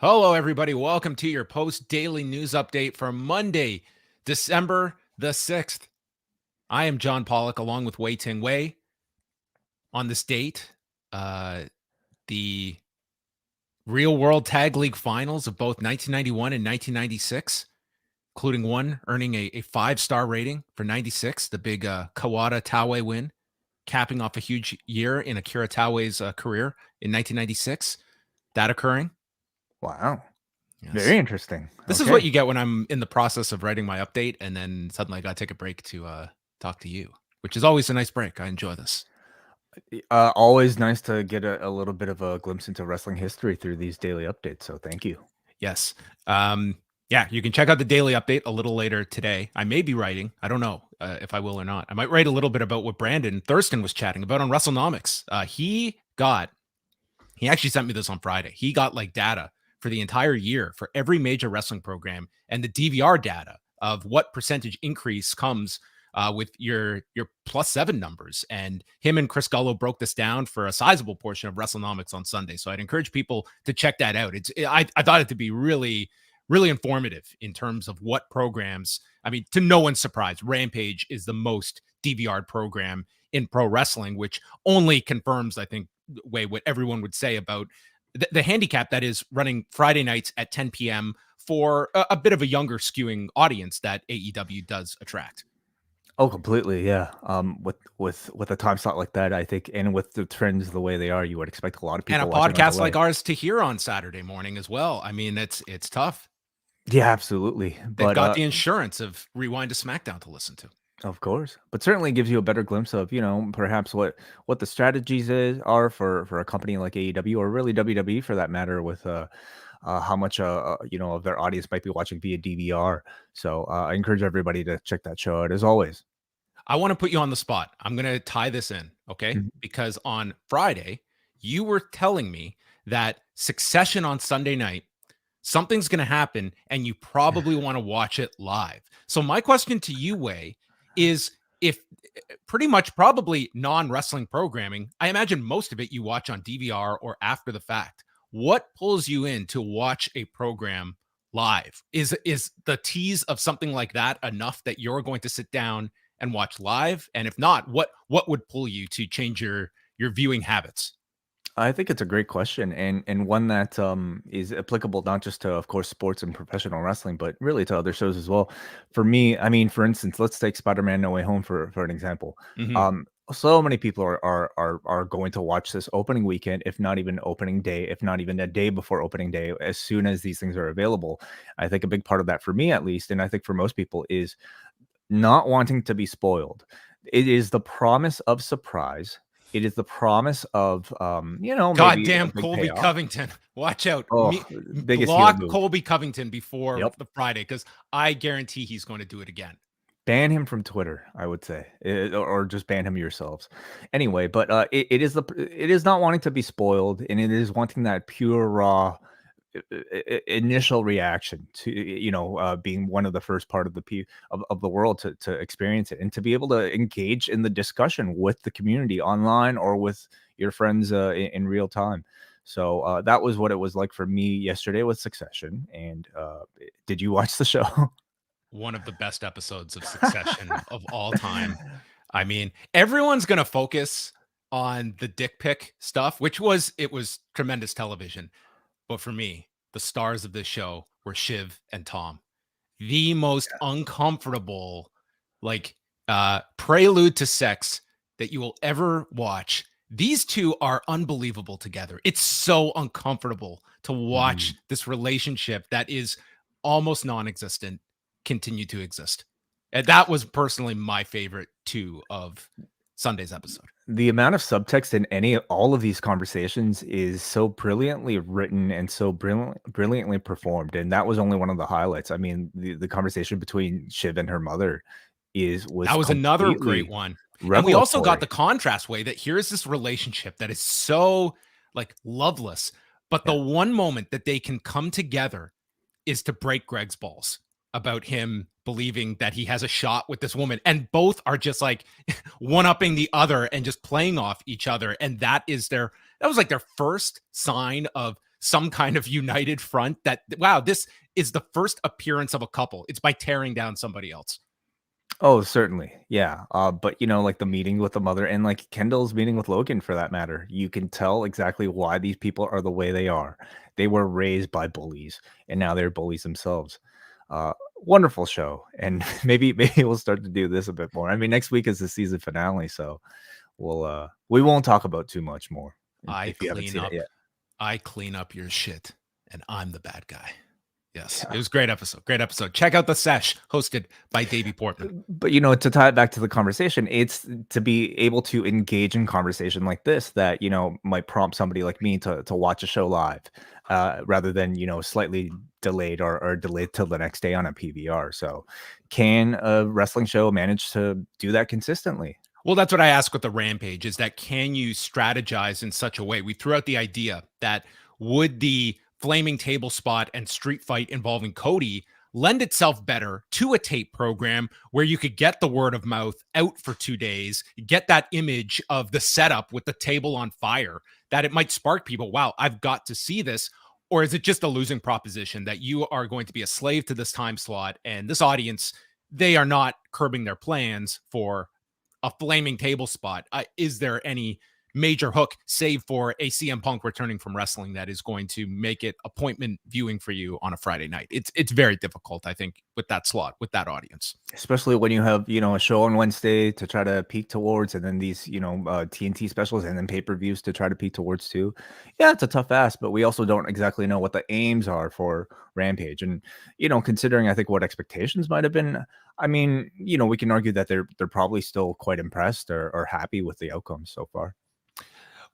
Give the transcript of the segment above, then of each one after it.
Hello, everybody. Welcome to your post-daily news update for Monday, December the 6th. I am John Pollock, along with Wai Ting. On this date, the Real World Tag League finals of both 1991 and 1996, including one earning a 5-star rating for 96, the big Kawada Taue win, capping off a huge year in Akira Taue's career in 1996. That occurring. Wow. Yes. Very interesting. This is what you get when I'm in the process of writing my update, and then suddenly I got to take a break to talk to you, which is always a nice break. I enjoy this. Always nice to get a little bit of a glimpse into wrestling history through these daily updates. So thank you. Yes. Yeah, you can check out the daily update a little later today. I may be writing. I don't know if I will or not. I might write a little bit about what Brandon Thurston was chatting about on WrestleNomics. He actually sent me this on Friday. He got like data for the entire year for every major wrestling program and the DVR data of what percentage increase comes with your +7 numbers. And him and Chris Gullo broke this down for a sizable portion of WrestleNomics on Sunday. So I'd encourage people to check that out. I thought it to be really, really informative in terms of what programs. I mean, to no one's surprise, Rampage is the most DVR'd program in pro wrestling, which only confirms, I think, what everyone would say about the handicap that is running Friday nights at 10 p.m. for a bit of a younger skewing audience that AEW does attract. Oh, completely. Yeah. With a time slot like that, I think, and with the trends the way they are, you would expect a lot of people. And a podcast like ours to hear on Saturday morning as well. I mean, it's tough. Yeah, absolutely. They've got the insurance of Rewind to SmackDown to listen to. Of course, but certainly gives you a better glimpse of, perhaps what the strategies are for a company like AEW or really WWE for that matter, with how much of their audience might be watching via DVR. So I encourage everybody to check that show out as always. I want to put you on the spot. I'm going to tie this in, okay? Mm-hmm. Because on Friday, you were telling me that Succession on Sunday night, something's going to happen and you probably want to watch it live. So my question to you, Wai, is if pretty much probably non-wrestling programming, I imagine most of it you watch on DVR or after the fact. What pulls you in to watch a program live? Is the tease of something like that enough that you're going to sit down and watch live? And if not, what would pull you to change your viewing habits? I think it's a great question, and one that is applicable not just to, of course, sports and professional wrestling, but really to other shows as well. For me, I mean, for instance, let's take Spider-Man: No Way Home for an example. Mm-hmm. So many people are going to watch this opening weekend, if not even opening day, if not even a day before opening day, as soon as these things are available. I think a big part of that, for me at least, and I think for most people, is not wanting to be spoiled. It is the promise of surprise. It is the promise of, goddamn Colby payoff. Covington. Watch out. Block Colby Covington before the Friday, because I guarantee he's going to do it again. Ban him from Twitter, I would say, or just ban him yourselves. Anyway, but it is not wanting to be spoiled, and it is wanting that pure, raw initial reaction to being one of the first part of the world to experience it, and to be able to engage in the discussion with the community online or with your friends in real time. So that was what it was like for me yesterday with Succession. And did you watch the show? One of the best episodes of Succession of all time. I mean, everyone's gonna focus on the dick pic stuff, it was tremendous television. But for me, the stars of this show were Shiv and Tom. The most uncomfortable, prelude to sex that you will ever watch. These two are unbelievable together. It's so uncomfortable to watch this relationship that is almost non-existent continue to exist. And that was personally my favorite too of Sunday's episode. The amount of subtext in all of these conversations is so brilliantly written and so brilliantly performed, and that was only one of the highlights. I mean, the conversation between Shiv and her mother was another great one. Revelatory. And we also got the contrast way that here's this relationship that is so loveless, but the one moment that they can come together is to break Greg's balls about him believing that he has a shot with this woman, and both are just one-upping the other and just playing off each other. And that was their first sign of some kind of united front that, wow, this is the first appearance of a couple. It's by tearing down somebody else. Oh, certainly. Yeah. But like the meeting with the mother and like Kendall's meeting with Logan for that matter, you can tell exactly why these people are the way they are. They were raised by bullies and now they're bullies themselves. Wonderful show. And maybe we'll start to do this a bit more. I mean, next week is the season finale, so we won't talk about too much more if you haven't seen it yet. I clean up your shit and I'm the bad guy. Yes, it was a great episode. Great episode. Check out The Sesh, hosted by Davey Portman. But to tie it back to the conversation, it's to be able to engage in conversation like this that might prompt somebody like me to watch a show live, rather than slightly delayed or delayed till the next day on a PVR. So, can a wrestling show manage to do that consistently? Well, that's what I ask with the Rampage, is that can you strategize in such a way? We threw out the idea that would the flaming table spot and street fight involving Cody lend itself better to a tape program where you could get the word of mouth out for 2 days, get that image of the setup with the table on fire, that it might spark people. Wow, I've got to see this. Or is it just a losing proposition that you are going to be a slave to this time slot and this audience, they are not curbing their plans for a flaming table spot? Is there any major hook, save for a CM Punk returning from wrestling, that is going to make it appointment viewing for you on a Friday night? It's very difficult, I think, with that slot, with that audience. Especially when you have, a show on Wednesday to try to peak towards, and then these, TNT specials and then pay-per-views to try to peak towards too. Yeah, it's a tough ask, but we also don't exactly know what the aims are for Rampage. And, considering, I think, what expectations might have been, I mean, we can argue that they're probably still quite impressed or happy with the outcomes so far.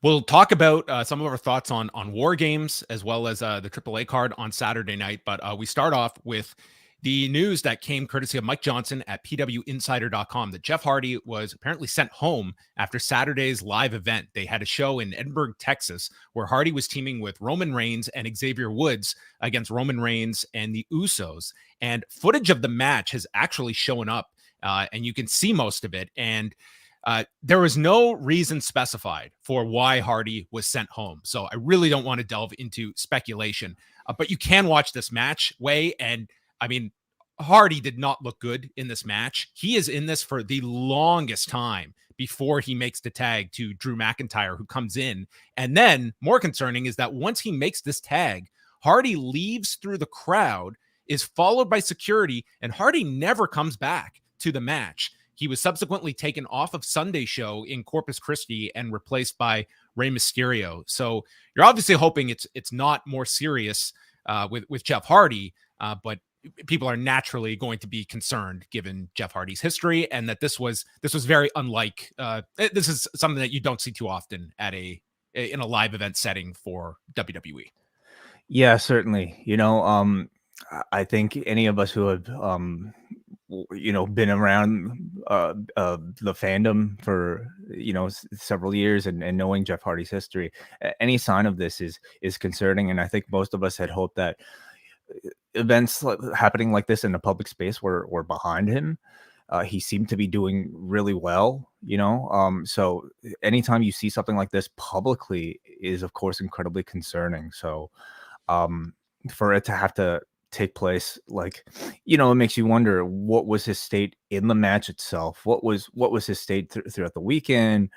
We'll talk about some of our thoughts on War Games, as well as the AAA card on Saturday night. But we start off with the news that came courtesy of Mike Johnson at pwinsider.com that Jeff Hardy was apparently sent home after Saturday's live event. They had a show in Edinburgh, Texas, where Hardy was teaming with Roman Reigns and Xavier Woods against Roman Reigns and the Usos. And footage of the match has actually shown up, and you can see most of it. And there was no reason specified for why Hardy was sent home. So I really don't want to delve into speculation, but you can watch this match, Way. And I mean, Hardy did not look good in this match. He is in this for the longest time before he makes the tag to Drew McIntyre, who comes in. And then more concerning is that once he makes this tag, Hardy leaves through the crowd, is followed by security, and Hardy never comes back to the match. He was subsequently taken off of Sunday's show in Corpus Christi and replaced by Rey Mysterio. So you're obviously hoping it's not more serious with Jeff Hardy, but people are naturally going to be concerned given Jeff Hardy's history, and that this was very unlike. This is something that you don't see too often in a live event setting for WWE. Yeah, certainly. I think any of us who have been around the fandom for several years and knowing Jeff Hardy's history, any sign of this is concerning. And I think most of us had hoped that events happening like this in a public space were behind him. He seemed to be doing really well, so anytime you see something like this publicly is of course incredibly concerning. So for it to have to take place, it makes you wonder, what was his state in the match itself? What was his state throughout the weekend?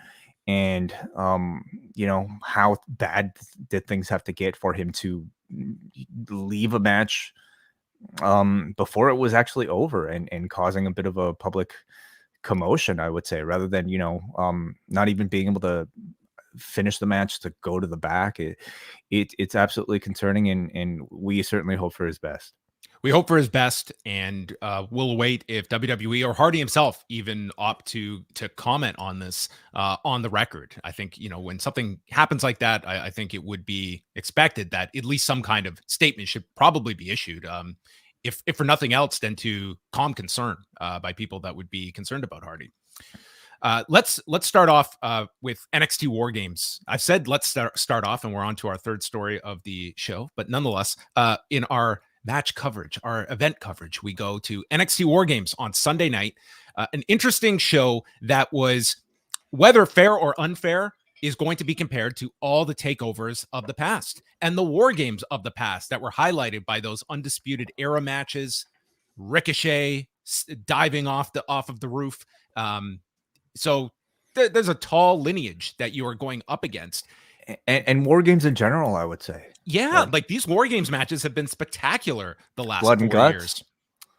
And how bad did things have to get for him to leave a match before it was actually over and causing a bit of a public commotion, I would say, rather than not even being able to finish the match to go to the back. It's absolutely concerning, and we certainly hope for his best. We hope for his best, and we'll wait if WWE or Hardy himself even opt to comment on this on the record. I think, when something happens like that, I think it would be expected that at least some kind of statement should probably be issued, if for nothing else than to calm concern by people that would be concerned about Hardy. Let's start off with NXT War Games. I've said let's start off, and we're on to our third story of the show. But nonetheless, in our match coverage, our event coverage, we go to NXT War Games on Sunday night. An interesting show that was, whether fair or unfair, is going to be compared to all the takeovers of the past and the war games of the past that were highlighted by those undisputed era matches, Ricochet diving off of the roof. So there's a tall lineage that you are going up against. And war games in general, I would say. Yeah, like these war games matches have been spectacular the last Blood and 4 guts. years.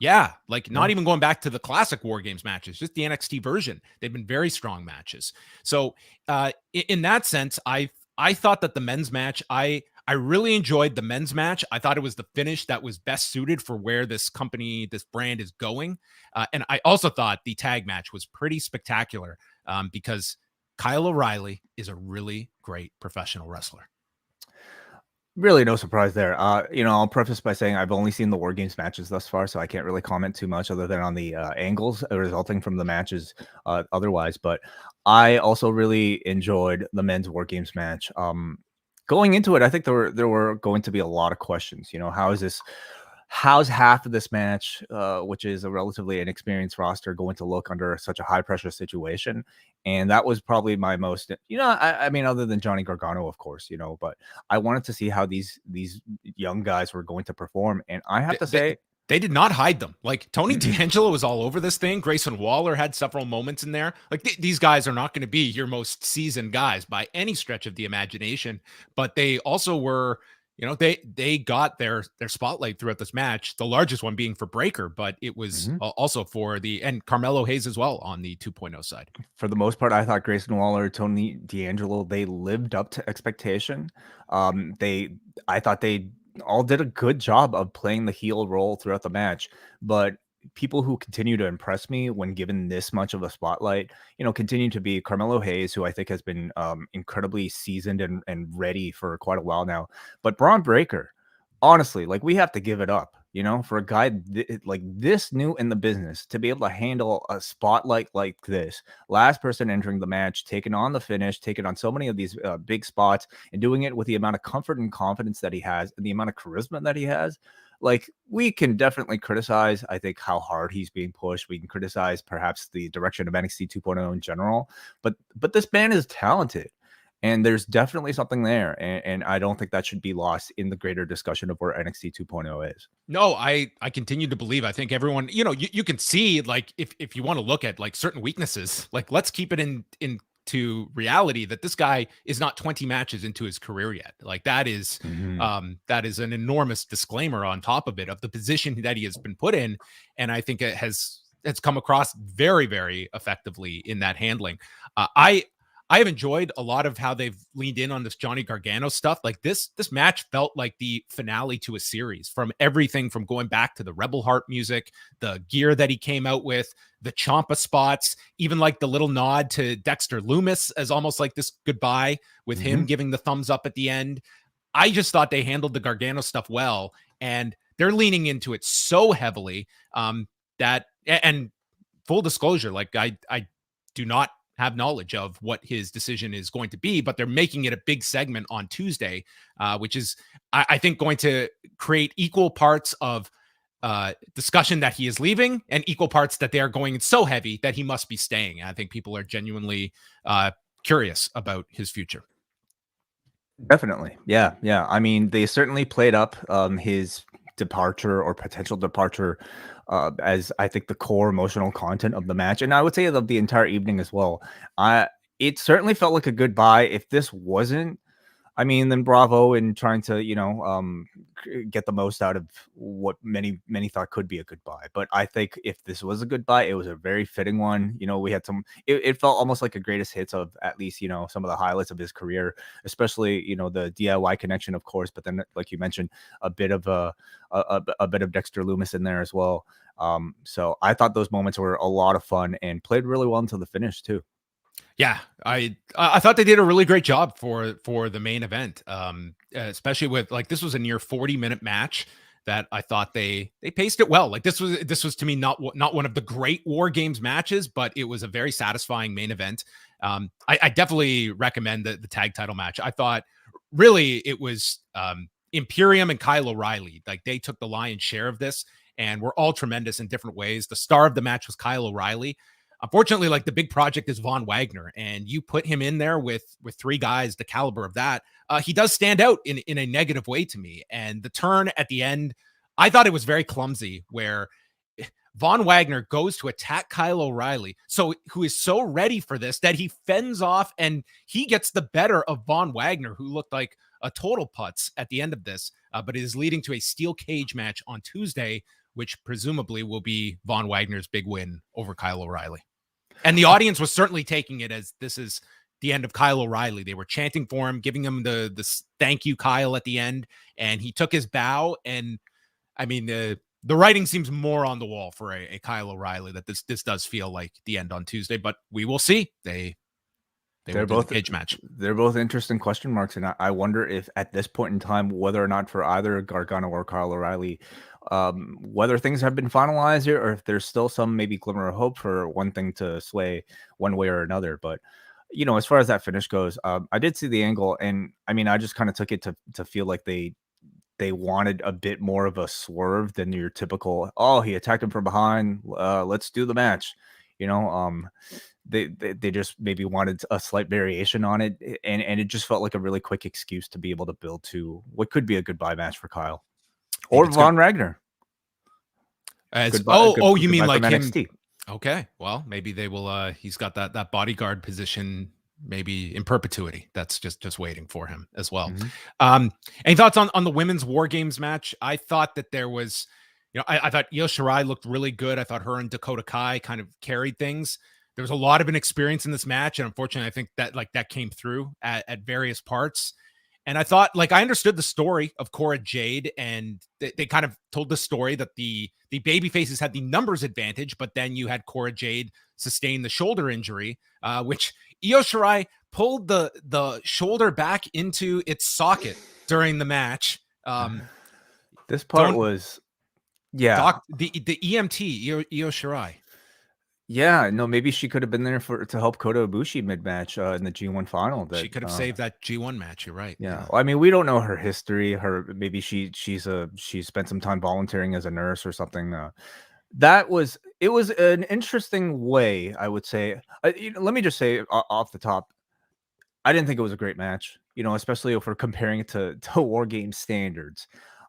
Yeah, like not even going back to the classic War Games matches, just the NXT version. They've been very strong matches. So in that sense, I thought that the men's match, I really enjoyed the men's match. I thought it was the finish that was best suited for where this company, this brand is going. And I also thought the tag match was pretty spectacular because Kyle O'Reilly is a really great professional wrestler. Really no surprise there. I'll preface by saying I've only seen the War Games matches thus far, so I can't really comment too much other than on the angles resulting from the matches otherwise. But I also really enjoyed the men's War Games match. Going into it, I think there were going to be a lot of questions. How's half of this match, which is a relatively inexperienced roster, going to look under such a high pressure situation? And that was probably my most, I mean, other than Johnny Gargano, of course, but I wanted to see how these young guys were going to perform. And I have to say, they did not hide them. Like Tony D'Angelo was all over this thing. Grayson Waller had several moments in there. Like these guys are not going to be your most seasoned guys by any stretch of the imagination, but they also were, they got their spotlight throughout this match, the largest one being for Breaker, but it was also for and Carmelo Hayes as well on the 2.0 side. For the most part, I thought Grayson Waller, Tony D'Angelo, they lived up to expectation. I thought they all did a good job of playing the heel role throughout the match, but people who continue to impress me when given this much of a spotlight, continue to be Carmelo Hayes, who I think has been incredibly seasoned and ready for quite a while now. But Braun Breaker, honestly, like we have to give it up, for a guy like this new in the business to be able to handle a spotlight like this, last person entering the match, taking on the finish, taking on so many of these big spots, and doing it with the amount of comfort and confidence that he has and the amount of charisma that he has. Like, we can definitely criticize, I think, how hard he's being pushed. We can criticize perhaps the direction of NXT 2.0 in general, but this man is talented. And there's definitely something there. And I don't think that should be lost in the greater discussion of where NXT 2.0 is. No, I continue to believe, I think everyone, you can see, like, if you want to look at like certain weaknesses, like let's keep it into reality that this guy is not 20 matches into his career yet. Like that is an enormous disclaimer on top of it, of the position that he has been put in. And I think it's come across very, very effectively in that handling. I have enjoyed a lot of how they've leaned in on this Johnny Gargano stuff. Like this match felt like the finale to a series, from everything from going back to the Rebel Heart music, the gear that he came out with, the Ciampa spots, even like the little nod to Dexter Lumis as almost like this goodbye with him giving the thumbs up at the end. I just thought they handled the Gargano stuff well, and they're leaning into it so heavily that, and full disclosure, like I do not have knowledge of what his decision is going to be, but they're making it a big segment on Tuesday, which is, I think, going to create equal parts of discussion that he is leaving and equal parts that they are going so heavy that he must be staying. I think people are genuinely curious about his future. Definitely. Yeah. I mean, they certainly played up his departure or potential departure as I think the core emotional content of the match, and I would say of the entire evening as well. It certainly felt like a goodbye. If this wasn't, I mean, then bravo in trying to get the most out of what many thought could be a goodbye. But I think if this was a goodbye, it was a very fitting one. We had some. It felt almost like a greatest hits of at least some of the highlights of his career, especially the DIY connection, of course. But then, like you mentioned, a bit of a bit of Dexter Lumis in there as well. So I thought those moments were a lot of fun and played really well until the finish too. Yeah, I thought they did a really great job for the main event, especially with, like, this was a near 40-minute match that I thought they paced it well. Like this was to me not one of the great War Games matches, but it was a very satisfying main event. I definitely recommend the tag title match. I thought really it was Imperium and Kyle O'Reilly. Like they took the lion's share of this and were all tremendous in different ways. The star of the match was Kyle O'Reilly. unfortunately, like the big project is Von Wagner, and you put him in there with three guys the caliber of that. He does stand out in a negative way to me. And the turn at the end, I thought it was very clumsy, where Von Wagner goes to attack Kyle O'Reilly, who is so ready for this that he fends off and he gets the better of Von Wagner, who looked like a total putz at the end of this, but it is leading to a steel cage match on Tuesday, which presumably will be Von Wagner's big win over Kyle O'Reilly. And the audience was certainly taking it as this is the end of Kyle O'Reilly. They were chanting for him, giving him the thank you, Kyle, at the end, and he took his bow. And I mean, the writing seems more on the wall for a Kyle O'Reilly, that this does feel like the end on Tuesday, but we will see. They're both a cage match. They're both interesting question marks, and I wonder if at this point in time, whether or not for either Gargano or Kyle O'Reilly, whether things have been finalized here, or if there's still some maybe glimmer of hope for one thing to sway one way or another. But as far as that finish goes, I did see the angle, and I mean, I just kind of took it to feel like they wanted a bit more of a swerve than your typical, oh, he attacked him from behind, let's do the match. They just maybe wanted a slight variation on it, and it just felt like a really quick excuse to be able to build to what could be a goodbye match for Kyle or Von Wagner. You mean like him? NXT. Okay, well, maybe they will. He's got that bodyguard position maybe in perpetuity. That's just waiting for him as well. Mm-hmm. Any thoughts on the women's War Games match? I thought that there was, I thought Io Shirai looked really good. I thought her and Dakota Kai kind of carried things. There was a lot of inexperience in this match, and unfortunately, I think that came through at various parts. And I thought, I understood the story of Cora Jade, and they kind of told the story that the baby faces had the numbers advantage, but then you had Cora Jade sustain the shoulder injury, which Io Shirai pulled the shoulder back into its socket during the match. This part was, yeah. The EMT, Io Shirai. Yeah, no, maybe she could have been there to help Kota Ibushi mid-match in the G1 final. She could have saved that G1 match. You're right. Yeah. Well, I mean, we don't know her history. Maybe she spent some time volunteering as a nurse or something. It was an interesting way, I would say. Let me just say off the top, I didn't think it was a great match. Especially if we're comparing it to War Games standards.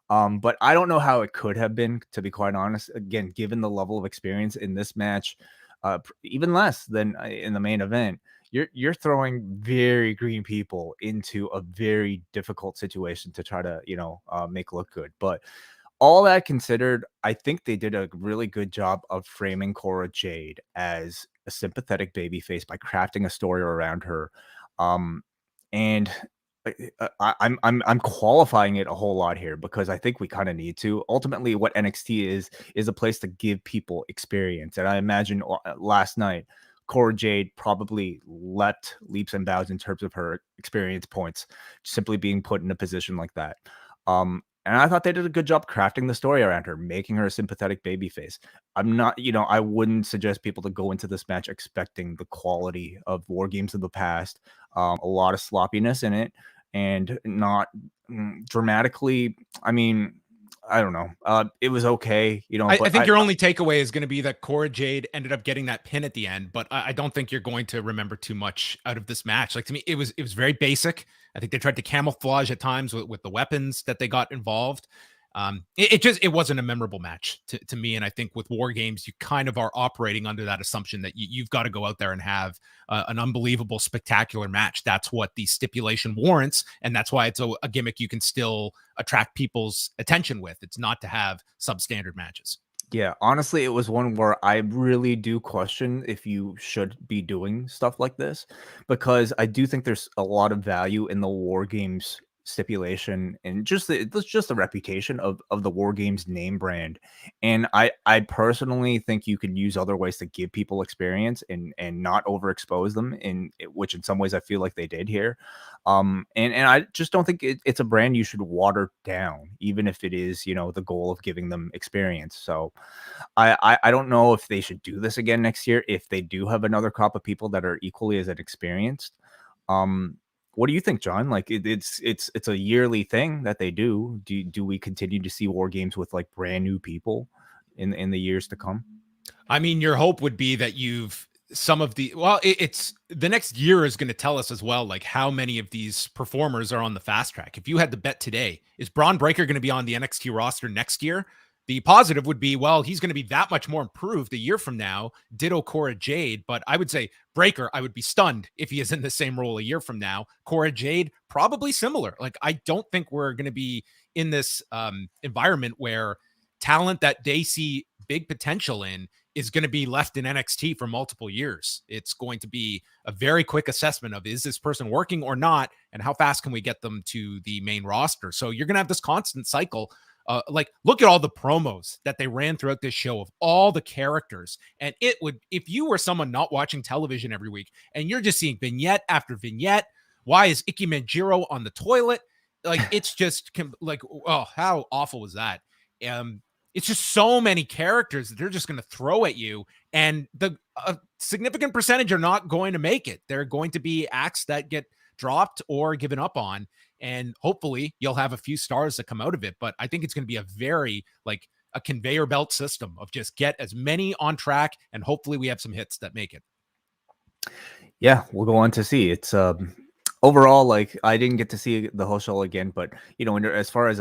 But I don't know how it could have been, to be quite honest. Again, given the level of experience in this match. Even less than in the main event, you're throwing very green people into a very difficult situation to try to make look good. But all that considered, I think they did a really good job of framing Cora Jade as a sympathetic babyface by crafting a story around her, and I'm qualifying it a whole lot here because I think we kind of need to. Ultimately, what NXT is a place to give people experience. And I imagine last night, Cora Jade probably leapt leaps and bounds in terms of her experience points, simply being put in a position like that. And I thought they did a good job crafting the story around her, making her a sympathetic babyface. I'm not, I wouldn't suggest people to go into this match expecting the quality of War Games of the past. A lot of sloppiness in it, and not dramatically. I mean, I don't know. It was okay, I think your only takeaway is going to be that Cora Jade ended up getting that pin at the end, but I don't think you're going to remember too much out of this match. To me, it was very basic. I think they tried to camouflage at times with the weapons that they got involved. It wasn't a memorable match to me. And I think with War Games, you kind of are operating under that assumption that you've got to go out there and have an unbelievable, spectacular match. That's what the stipulation warrants. And that's why it's a gimmick you can still attract people's attention with. It's not to have substandard matches. Yeah, honestly, it was one where I really do question if you should be doing stuff like this, because I do think there's a lot of value in the War Games stipulation and just the reputation of the War Games name brand. And I personally think you could use other ways to give people experience and not overexpose them, which in some ways I feel like they did here. And I just don't think it's a brand you should water down, even if it is, the goal of giving them experience. So I don't know if they should do this again next year, if they do have another crop of people that are equally as inexperienced. What do you think, John? It's a yearly thing that they do. Do we continue to see War Games with brand new people in the years to come? I mean, your hope would be that you've some of the it's the next year is going to tell us as well, like how many of these performers are on the fast track. If you had to bet today, is Braun Breaker going to be on the NXT roster next year? The positive would be, well, he's going to be that much more improved a year from now. Ditto Cora Jade, but I would say Breaker, I would be stunned if he is in the same role a year from now. Cora Jade, probably similar. Like, I don't think we're going to be in this environment where talent that they see big potential in is going to be left in NXT for multiple years. It's going to be a very quick assessment of, is this person working or not, and how fast can we get them to the main roster? So you're going to have this constant cycle. Like, look at all the promos that they ran throughout this show of all the characters. And it would, if you were someone not watching television every week and you're just seeing vignette after vignette, why is Ike Manjiro on the toilet? Like, it's just like, oh, how awful was that? It's just so many characters that they're just going to throw at you, and the significant percentage are not going to make it. They're going to be acts that get dropped or given up on, and hopefully you'll have a few stars that come out of it. But I think it's going to be a very, like, a conveyor belt system of just get as many on track, and hopefully we have some hits that make it. Yeah, we'll go on to see. It's overall, like, I didn't get to see the whole show again, but you know, as far as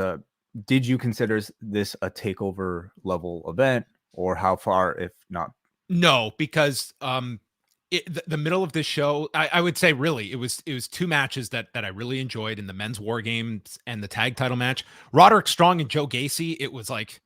did you consider this a takeover level event, or how far, if not? No, because the middle of this show, I would say really it was two matches that I really enjoyed in the men's War Games and the tag title match. Roderick Strong and Joe Gacy, it was like,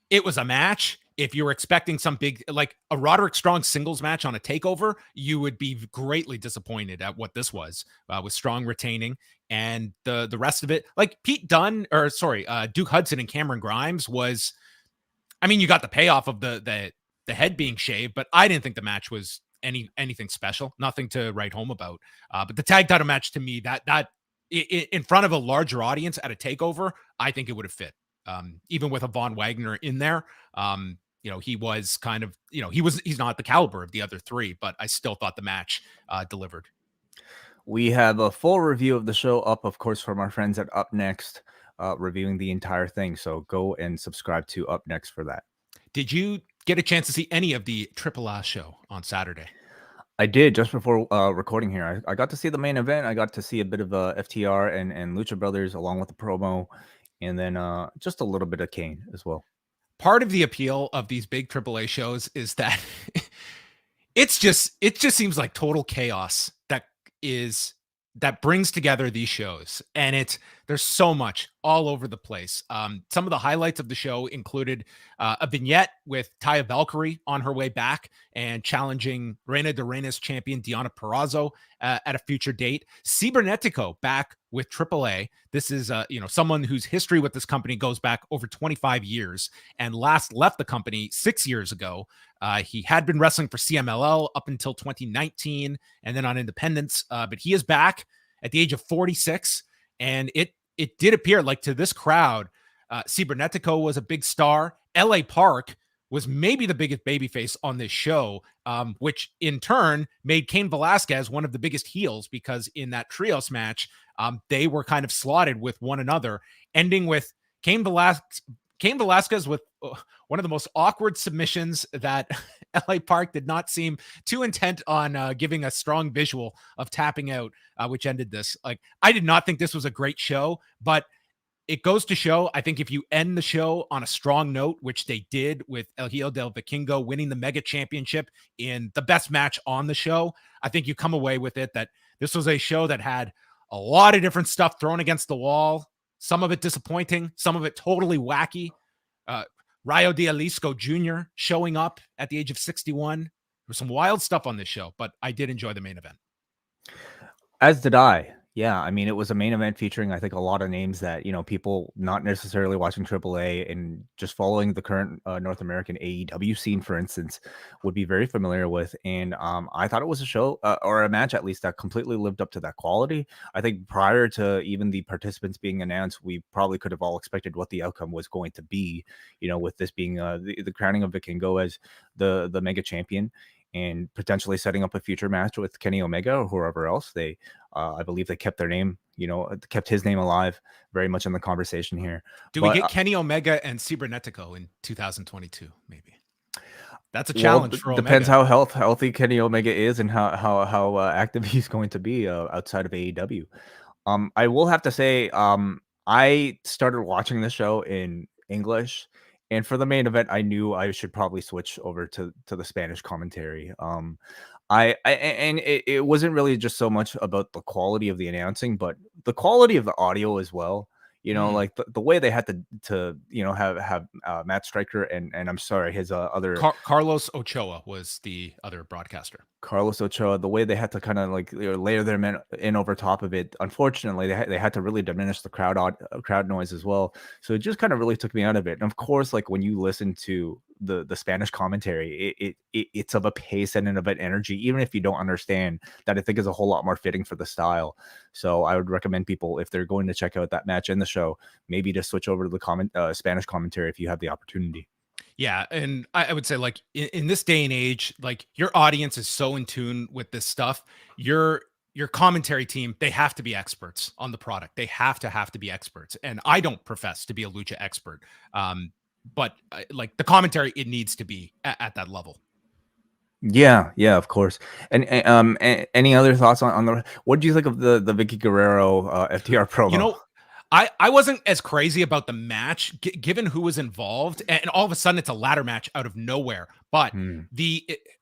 it was a match. If you were expecting some big, like a Roderick Strong singles match on a takeover, you would be greatly disappointed at what this was, with Strong retaining, and the rest of it, like Duke Hudson and Cameron Grimes was, I mean, you got the payoff of the head being shaved, but I didn't think the match was anything special, nothing to write home about. But the tag title match, to me, that in front of a larger audience at a takeover, I think it would have fit. Even with a Von Wagner in there, you know, he was kind of, you know, he's not the caliber of the other three, but I still thought the match delivered. We have a full review of the show up, of course, from our friends at Up Next, reviewing the entire thing. So go and subscribe to Up Next for that. Did you get a chance to see any of the AAA show on Saturday? I did, just before recording here. I got to see the main event. I got to see a bit of FTR and Lucha Brothers along with the promo, and then just a little bit of Kane as well. Part of the appeal of these big AAA shows is that it just seems like total chaos that brings together these shows, and there's so much all over the place. Some of the highlights of the show included a vignette with Taya Valkyrie on her way back and challenging Reina de Reinas champion Deonna Purrazzo at a future date. Cibernetico back with AAA. This is someone whose history with this company goes back over 25 years and last left the company 6 years ago. He had been wrestling for CMLL up until 2019 and then on independence, but he is back at the age of 46, and it did appear like to this crowd, Cibernetico was a big star. LA Park was maybe the biggest babyface on this show, which in turn made Cain Velasquez one of the biggest heels, because in that trios match, they were kind of slotted with one another, ending with Cain Velasquez with one of the most awkward submissions that LA Park did not seem too intent on giving a strong visual of tapping out, which ended this. Like, I did not think this was a great show, but it goes to show, I think if you end the show on a strong note, which they did with El Hijo del Vikingo winning the Mega Championship in the best match on the show, I think you come away with it that this was a show that had a lot of different stuff thrown against the wall. Some of it disappointing, some of it totally wacky. Rayo de Jalisco Jr. showing up at the age of 61. There was some wild stuff on this show, but I did enjoy the main event. As did I. Yeah, I mean, it was a main event featuring, I think, a lot of names that, you know, people not necessarily watching AAA and just following the current North American AEW scene, for instance, would be very familiar with. And I thought it was a show or a match, at least, that completely lived up to that quality. I think prior to even the participants being announced, we probably could have all expected what the outcome was going to be, you know, with this being the crowning of Vikingo as the mega champion, and potentially setting up a future match with Kenny Omega or whoever else. They, I believe they kept their name, you know, kept his name alive very much in the conversation here. Do we get Kenny Omega and Cibernetico in 2022, maybe? That's a Well, challenge for depends Omega. how healthy Kenny Omega is and how active he's going to be outside of AEW. I will have to say, I started watching the show in English, and for the main event, I knew I should probably switch over to the Spanish commentary. And it wasn't really just so much about the quality of the announcing, but the quality of the audio as well. You know, Mm. like the way they had to have Matt Stryker and I'm sorry, his other Carlos Ochoa was the other broadcaster. Carlos Ochoa, the way they had to kind of like layer their men in over top of it. Unfortunately, they had to really diminish the crowd noise as well. So it just kind of really took me out of it. And of course, like when you listen to the Spanish commentary, it's of a pace and of an energy, even if you don't understand, that I think is a whole lot more fitting for the style. So I would recommend people, if they're going to check out that match in the show, maybe to switch over to the Spanish commentary if you have the opportunity. Yeah, and I would say like in this day and age, like your audience is so in tune with this stuff. Your commentary team, they have to be experts on the product. They have to be experts. And I don't profess to be a lucha expert. But like the commentary, it needs to be at that level. Yeah, yeah, of course. Any other thoughts on the what do you think of the Vicky Guerrero FTR You promo? know, I wasn't as crazy about the match given who was involved, and all of a sudden it's a ladder match out of nowhere. But Hmm.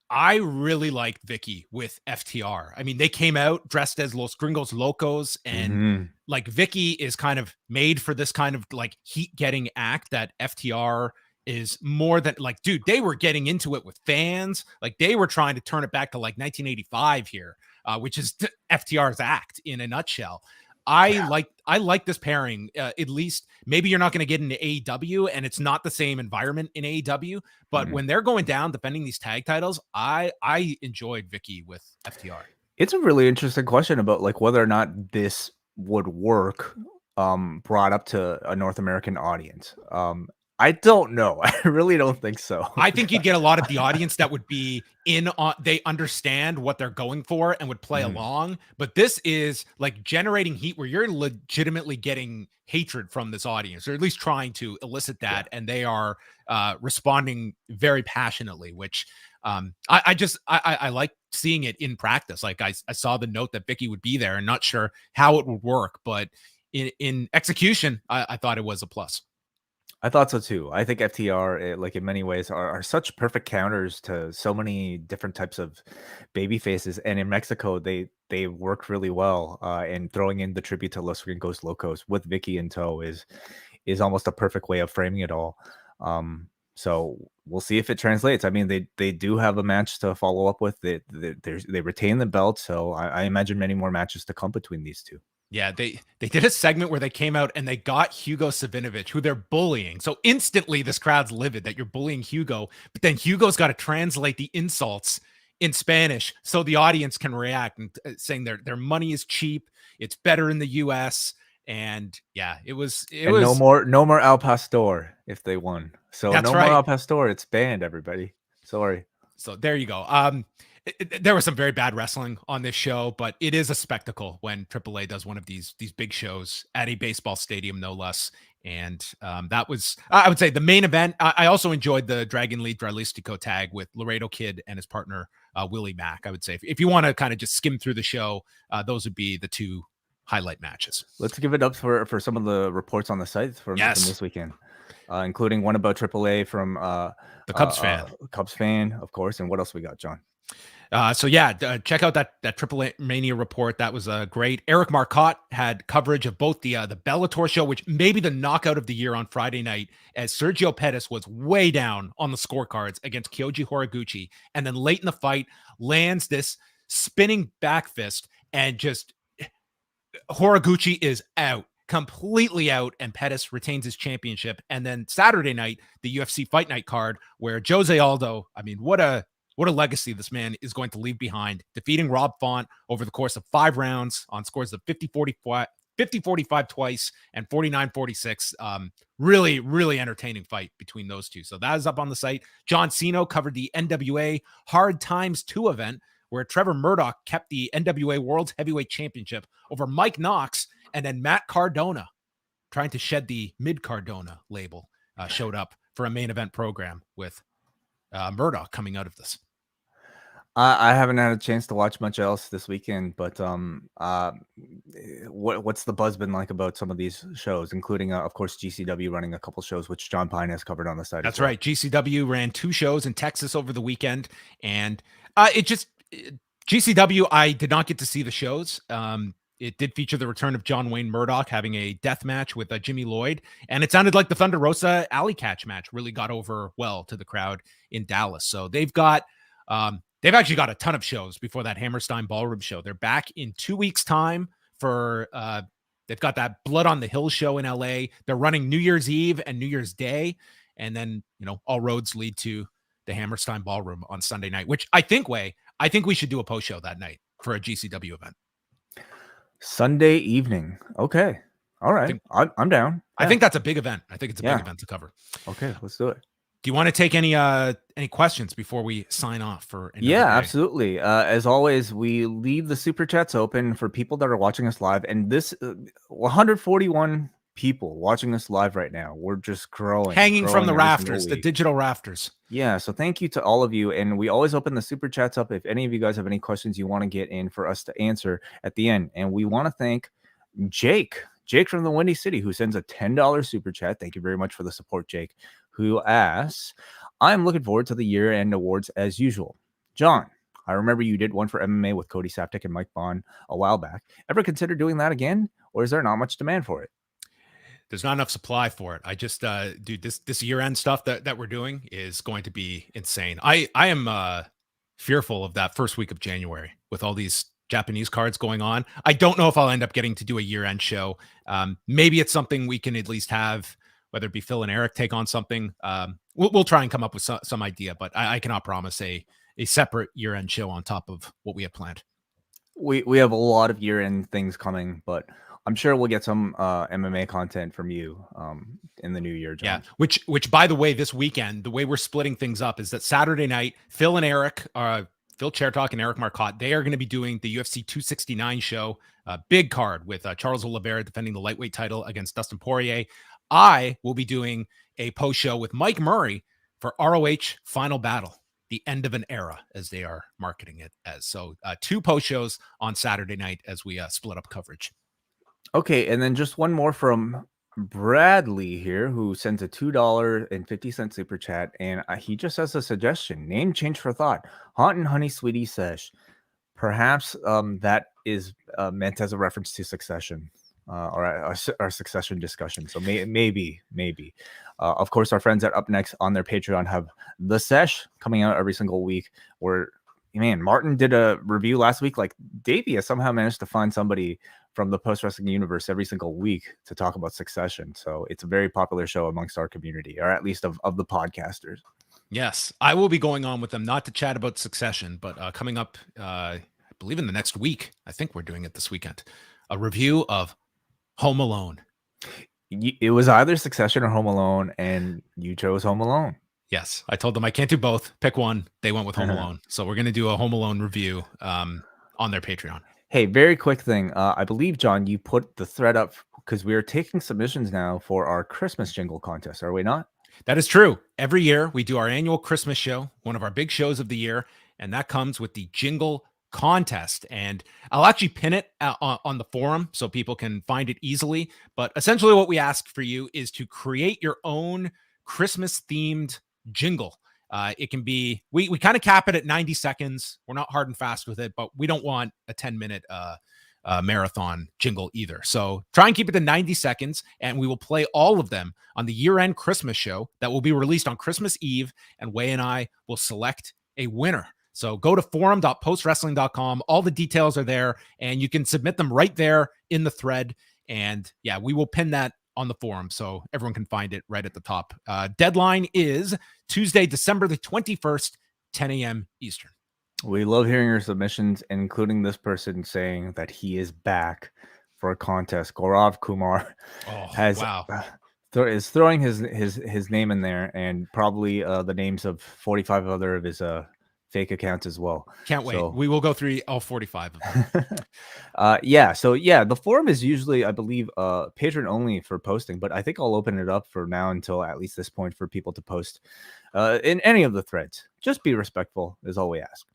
I really liked Vicky with FTR. I mean, they came out dressed as Los Gringos Locos, and Hmm. like Vicky is kind of made for this kind of like heat getting act that FTR is more than like, dude, they were getting into it with fans. Like they were trying to turn it back to like 1985 here, which is FTR's act in a nutshell. I like this pairing. At least maybe you're not going to get into AEW, and it's not the same environment in AEW. But Hmm. when they're going down defending these tag titles, I enjoyed Vicky with FTR. It's a really interesting question about like whether or not this would work brought up to a North American audience. I don't know. I really don't think so. I think you'd get a lot of the audience that would be in on they understand what they're going for and would play Mhm. along. But this is like generating heat where you're legitimately getting hatred from this audience, or at least trying to elicit Yeah. that, and they are responding very passionately, which I like seeing it in practice. Like I saw the note that Vicky would be there and not sure how it would work, but in execution, I thought it was a plus. I thought so too. I think FTR, like in many ways, are such perfect counters to so many different types of baby faces. And in Mexico, they worked really well. And throwing in the tribute to Los Gringos Locos with Vicky in tow is almost a perfect way of framing it all. So we'll see if it translates. I mean, they do have a match to follow up with. They retain the belt, so I imagine many more matches to come between these two. Yeah, they did a segment where they came out and they got Hugo Savinovich, who they're bullying. So instantly this crowd's livid that you're bullying Hugo, but then Hugo's got to translate the insults in Spanish so the audience can react and saying their money is cheap, it's better in the US. And yeah, it And was no more Al Pastor if they won. So that's no more right. Al Pastor. It's banned, everybody. Sorry. So there you go. There was some very bad wrestling on this show, but it is a spectacle when AAA does one of these big shows at a baseball stadium, no less. And that was, I would say, the main event. I also enjoyed the Dragon Lee Dralistico tag with Laredo Kid and his partner Willie Mack. I would say, if you want to kind of just skim through the show, those would be the two highlight matches. Let's give it up for some of the reports on the site from Yes, this weekend, including one about AAA from the Cubs fan. Cubs fan, of course. And what else we got, John? So yeah, check out that AAA Mania report. That was great. Eric Marcotte had coverage of both the Bellator show, which may be the knockout of the year on Friday night, as Sergio Pettis was way down on the scorecards against Kyoji Horiguchi, and then late in the fight lands this spinning back fist, and just Horiguchi is out. Completely out, and Pettis retains his championship. And then Saturday night, the UFC Fight Night card, where Jose Aldo, I mean, what a legacy this man is going to leave behind, defeating Rob Font over the course of 5 rounds on scores of 50-45 twice and 49-46. Really, really entertaining fight between those two. So that is up on the site. John Cena covered the NWA Hard Times 2 event, where Trevor Murdoch kept the NWA World Heavyweight Championship over Mike Knox, and then Matt Cardona, trying to shed the Mid Cardona label, showed up for a main event program with Murdoch coming out of this? I haven't had a chance to watch much else this weekend, but what's the buzz been like about some of these shows, including of course GCW running a couple shows, which John Pine has covered on the site. That's as well. right. GCW ran 2 shows in Texas over the weekend, and GCW. I did not get to see the shows. It did feature the return of John Wayne Murdoch having a death match with Jimmy Lloyd, and it sounded like the Thunder Rosa Alley Catch match really got over well to the crowd in Dallas. So they've actually got a ton of shows before that Hammerstein Ballroom show. They're back in 2 weeks' time for they've got that Blood on the Hill show in LA. They're running New Year's Eve and New Year's Day, and then all roads lead to the Hammerstein Ballroom on Sunday night, which I think we should do a post show that night for a GCW event. Sunday evening. Okay. All right. I'm down. I think that's a big event. I think it's a big event to cover. Okay, let's do it. Do you want to take any questions before we sign off for another day? Absolutely. As always, we leave the super chats open for people that are watching us live, and this 141 people watching us live right now. We're just hanging from the rafters, the digital rafters. Yeah, so thank you to all of you, and we always open the super chats up if any of you guys have any questions you want to get in for us to answer at the end. And we want to thank Jake from the Windy City, who sends a $10 super chat. Thank you very much for the support, Jake, who asks, I'm looking forward to the year-end awards as usual. John, I remember you did one for MMA with Cody Saptek and Mike Bond a while back. Ever consider doing that again, or is there not much demand for it? There's not enough supply for it. I just, dude, this year-end stuff that we're doing is going to be insane. I am fearful of that first week of January with all these Japanese cards going on. I don't know if I'll end up getting to do a year-end show. Maybe it's something we can at least have, whether it be Phil and Eric take on something. We'll try and come up with some idea, but I cannot promise a separate year-end show on top of what we have planned. We have a lot of year-end things coming, but I'm sure we'll get some MMA content from you in the new year, John. Yeah, which by the way, this weekend, the way we're splitting things up is that Saturday night, Phil and Eric, Phil Chertok and Eric Marcotte, they are going to be doing the UFC 269 show, big card with Charles Oliveira defending the lightweight title against Dustin Poirier. I will be doing a post show with Mike Murray for ROH Final Battle, the end of an era, as they are marketing it as. So 2 post shows on Saturday night as we split up coverage. Okay, and then just one more from Bradley here, who sends a $2.50 super chat, and he just has a suggestion: name change for thought. Hot and Honey Sweetie Sesh. Perhaps that is meant as a reference to Succession, or our Succession discussion. So maybe. Of course, our friends at Up Next on their Patreon have The Sesh coming out every single week. Where, man, Martin did a review last week. Like, Davey has somehow managed to find somebody from the post wrestling universe every single week to talk about Succession. So it's a very popular show amongst our community, or at least of the podcasters. Yes, I will be going on with them, not to chat about Succession, but coming up, I believe in the next week, I think we're doing it this weekend, a review of Home Alone. It was either Succession or Home Alone, and you chose Home Alone. Yes, I told them I can't do both. Pick one. They went with Home Alone. So we're going to do a Home Alone review on their Patreon. Hey, very quick thing. I believe, John, you put the thread up because we are taking submissions now for our Christmas jingle contest. Are we not? That is true. Every year we do our annual Christmas show, one of our big shows of the year, and that comes with the jingle contest. And I'll actually pin it on the forum so people can find it easily. But essentially what we ask for you is to create your own Christmas themed jingle. It can be, we kind of cap it at 90 seconds. We're not hard and fast with it, but we don't want a 10-minute marathon jingle either. So try and keep it to 90 seconds, and we will play all of them on the year-end Christmas show that will be released on Christmas Eve, and Wai and I will select a winner. So go to forum.postwrestling.com. All the details are there, and you can submit them right there in the thread. And yeah, we will pin that on the forum so everyone can find it right at the top. Deadline is Tuesday, December the 21st, 10 a.m. Eastern. We love hearing your submissions, including this person saying that he is back for a contest. Gaurav Kumar is throwing his name in there, and probably the names of 45 other of his fake accounts as well. Can't wait. So We will go through all 45 of them. yeah. So yeah, the forum is usually, I believe, patron only for posting, but I think I'll open it up for now until at least this point for people to post in any of the threads. Just be respectful is all we ask.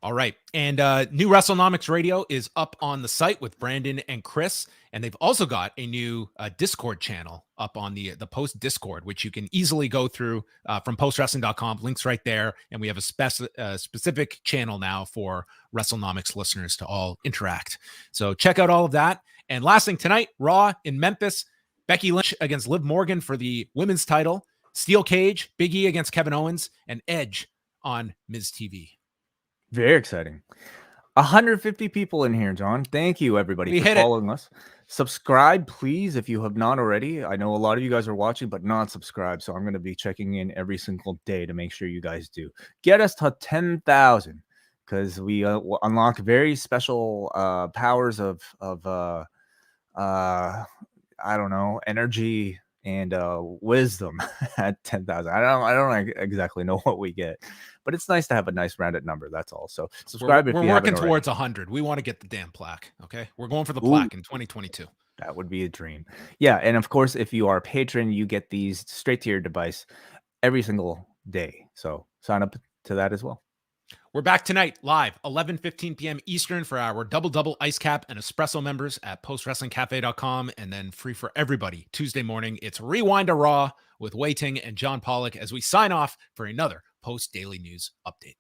All right. And new WrestleNomics Radio is up on the site with Brandon and Chris. And they've also got a new Discord channel up on the Post Discord, which you can easily go through from postwrestling.com. Links right there. And we have a specific channel now for WrestleNomics listeners to all interact. So check out all of that. And last thing tonight, Raw in Memphis, Becky Lynch against Liv Morgan for the women's title, Steel Cage, Big E against Kevin Owens, and Edge on Miz TV. Very exciting. 150 people in here, John. Thank you, everybody, for following us. Subscribe, please, if you have not already. I know a lot of you guys are watching, but not subscribed. So I'm going to be checking in every single day to make sure you guys do. Get us to 10,000 because we will unlock very special powers of I don't know, energy and wisdom at 10,000. I don't exactly know what we get, but it's nice to have a nice rounded number. That's all. So subscribe if you haven't already. We're working towards 100. We want to get the damn plaque. Okay, we're going for the plaque in 2022. That would be a dream. Yeah, and of course, if you are a patron, you get these straight to your device every single day. So sign up to that as well. We're back tonight live 11:15 p.m. Eastern for our double ice cap and espresso members at postwrestlingcafe.com, and then free for everybody Tuesday morning. It's Rewind to Raw with Wai Ting and John Pollock as we sign off for another Post Daily News update.